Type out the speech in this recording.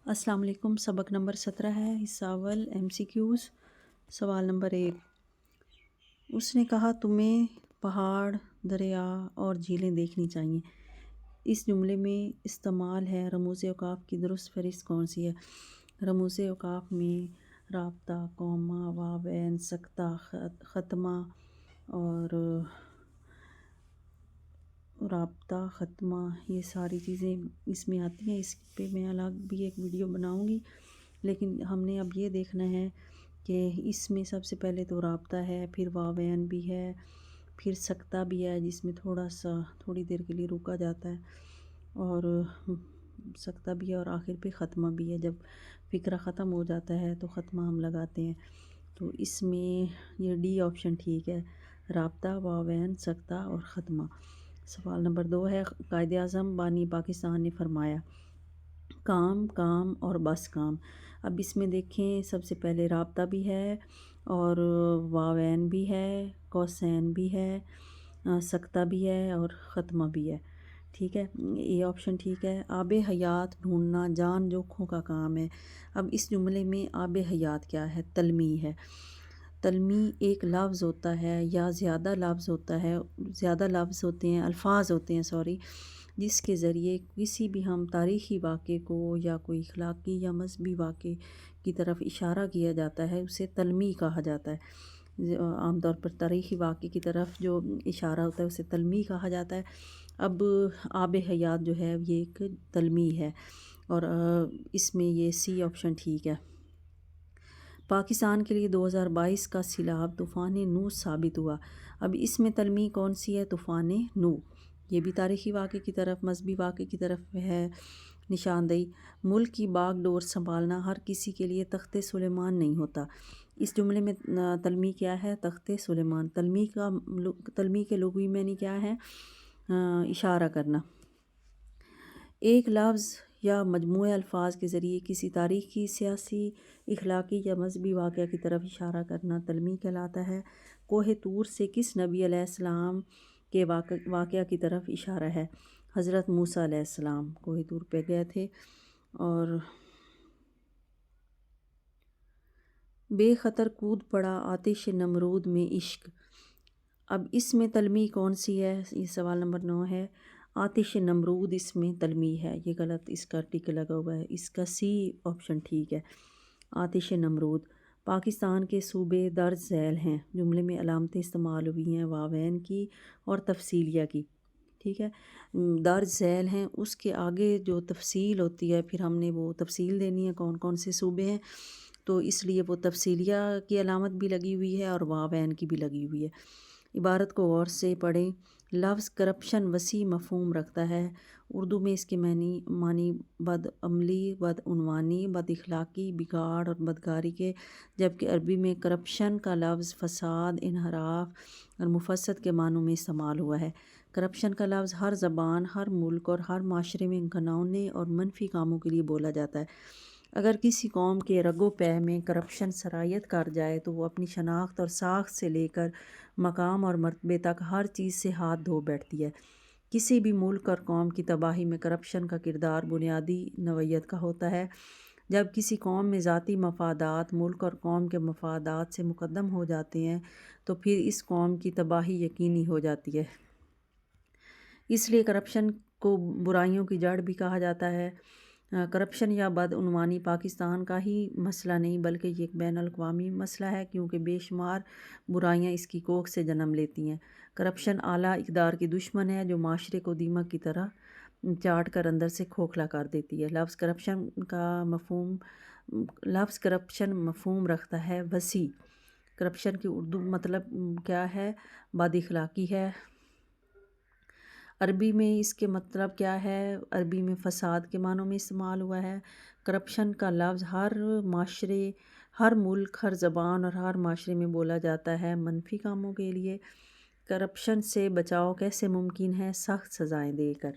السلام علیکم۔ سبق نمبر 17 ہے، حصہ اول MCQs۔ سوال نمبر 1، اس نے کہا تمہیں پہاڑ، دریا اور جھیلیں دیکھنی چاہیے۔ اس جملے میں استعمال ہے رموز اوقاف کی درست فہرست کون سی ہے؟ رموز اوقاف میں رابطہ، کوما، واوین، سکتہ، ختمہ اور رابطہ، ختمہ، یہ ساری چیزیں اس میں آتی ہیں۔ اس پہ میں الگ بھی ایک ویڈیو بناؤں گی، لیکن ہم نے اب یہ دیکھنا ہے کہ اس میں سب سے پہلے تو رابطہ ہے، پھر واوین بھی ہے، پھر سکتہ بھی ہے جس میں تھوڑی دیر کے لیے رکا جاتا ہے، اور سکتہ بھی ہے، اور آخر پہ ختمہ بھی ہے۔ جب فقرہ ختم ہو جاتا ہے تو ختمہ ہم لگاتے ہیں۔ تو اس میں یہ ڈی آپشن ٹھیک ہے، رابطہ، واوین، سکتہ اور ختمہ۔ سوال نمبر 2 ہے، قائد اعظم بانی پاکستان نے فرمایا کام، کام اور بس کام۔ اب اس میں دیکھیں، سب سے پہلے رابطہ بھی ہے اور واوین بھی ہے، کوسین بھی ہے، سکتہ بھی ہے اور ختمہ بھی ہے۔ ٹھیک ہے، یہ آپشن ٹھیک ہے۔ آب حیات ڈھونڈنا جان جوکھوں کا کام ہے۔ اب اس جملے میں آب حیات کیا ہے؟ تلمیح ہے۔ تلمیح ایک لفظ ہوتا ہے یا زیادہ لفظ ہوتے ہیں، الفاظ ہوتے ہیں جس کے ذریعے کسی بھی ہم تاریخی واقعے کو یا کوئی اخلاقی یا مذہبی واقعے کی طرف اشارہ کیا جاتا ہے، اسے تلمیح کہا جاتا ہے۔ عام طور پر تاریخی واقعے کی طرف جو اشارہ ہوتا ہے اسے تلمیح کہا جاتا ہے۔ اب آب حیات جو ہے یہ ایک تلمیح ہے، اور اس میں یہ سی آپشن ٹھیک ہے۔ پاکستان کے لیے 2022 کا سیلاب طوفان نوح ثابت ہوا۔ اب اس میں تلمیح کون سی ہے؟ طوفان نوح۔ یہ بھی تاریخی واقعے کی طرف، مذہبی واقعے کی طرف ہے نشاندہی۔ ملک کی باغ ڈور سنبھالنا ہر کسی کے لیے تخت سلیمان نہیں ہوتا۔ اس جملے میں تلمیح کیا ہے؟ تخت سلیمان۔ تلمیح کے لغوی معنی کیا ہے؟ اشارہ کرنا۔ ایک لفظ یا مجموعہ الفاظ کے ذریعے کسی تاریخی، سیاسی، اخلاقی یا مذہبی واقعہ کی طرف اشارہ کرنا تلمیح کہلاتا ہے۔ کوہ طور سے کس نبی علیہ السلام کے واقعہ کی طرف اشارہ ہے؟ حضرت موسیٰ علیہ السلام کوہ طور پہ گئے تھے۔ اور بے خطر کود پڑا آتش نمرود میں عشق۔ اب اس میں تلمیح کون سی ہے؟ یہ سوال نمبر 9 ہے۔ آتش نمرود اس میں تلمیح ہے، یہ غلط، اس کا ٹک لگا ہوا ہے، اس کا سی آپشن ٹھیک ہے، آتش نمرود۔ پاکستان کے صوبے درج ذیل ہیں۔ جملے میں علامتیں استعمال ہوئی ہیں واوین کی اور تفصیلیہ کی۔ ٹھیک ہے، درج ذیل ہیں، اس کے آگے جو تفصیل ہوتی ہے پھر ہم نے وہ تفصیل دینی ہے کون کون سے صوبے ہیں، تو اس لیے وہ تفصیلیہ کی علامت بھی لگی ہوئی ہے اور واوین کی بھی لگی ہوئی ہے۔ عبارت کو غور سے پڑھیں۔ لفظ کرپشن وسیع مفہوم رکھتا ہے۔ اردو میں اس کے معنی بد عملی، بدعنوانی، بد اخلاقی، بگاڑ اور بدکاری کے، جبکہ عربی میں کرپشن کا لفظ فساد، انحراف اور مفسد کے معنوں میں استعمال ہوا ہے۔ کرپشن کا لفظ ہر زبان، ہر ملک اور ہر معاشرے میں گھناؤنے اور منفی کاموں کے لیے بولا جاتا ہے۔ اگر کسی قوم کے رگ و پے میں کرپشن سرایت کر جائے تو وہ اپنی شناخت اور ساکھ سے لے کر مقام اور مرتبے تک ہر چیز سے ہاتھ دھو بیٹھتی ہے۔ کسی بھی ملک اور قوم کی تباہی میں کرپشن کا کردار بنیادی نوعیت کا ہوتا ہے۔ جب کسی قوم میں ذاتی مفادات ملک اور قوم کے مفادات سے مقدم ہو جاتے ہیں تو پھر اس قوم کی تباہی یقینی ہو جاتی ہے۔ اس لیے کرپشن کو برائیوں کی جڑ بھی کہا جاتا ہے۔ کرپشن یا بدعنوانی پاکستان کا ہی مسئلہ نہیں بلکہ یہ ایک بین الاقوامی مسئلہ ہے، کیونکہ بے شمار برائیاں اس کی کوکھ سے جنم لیتی ہیں۔ کرپشن اعلیٰ اقدار کی دشمن ہے جو معاشرے کو دیمک کی طرح چاٹ کر اندر سے کھوکھلا کر دیتی ہے۔ لفظ کرپشن مفہوم رکھتا ہے وسیع۔ کرپشن کی اردو مطلب کیا ہے؟ بد اخلاقی ہے۔ عربی میں اس کے مطلب کیا ہے؟ عربی میں فساد کے معنوں میں استعمال ہوا ہے۔ کرپشن کا لفظ ہر معاشرے، ہر ملک، ہر زبان اور ہر معاشرے میں بولا جاتا ہے منفی کاموں کے لیے۔ کرپشن سے بچاؤ کیسے ممکن ہے؟ سخت سزائیں دے کر۔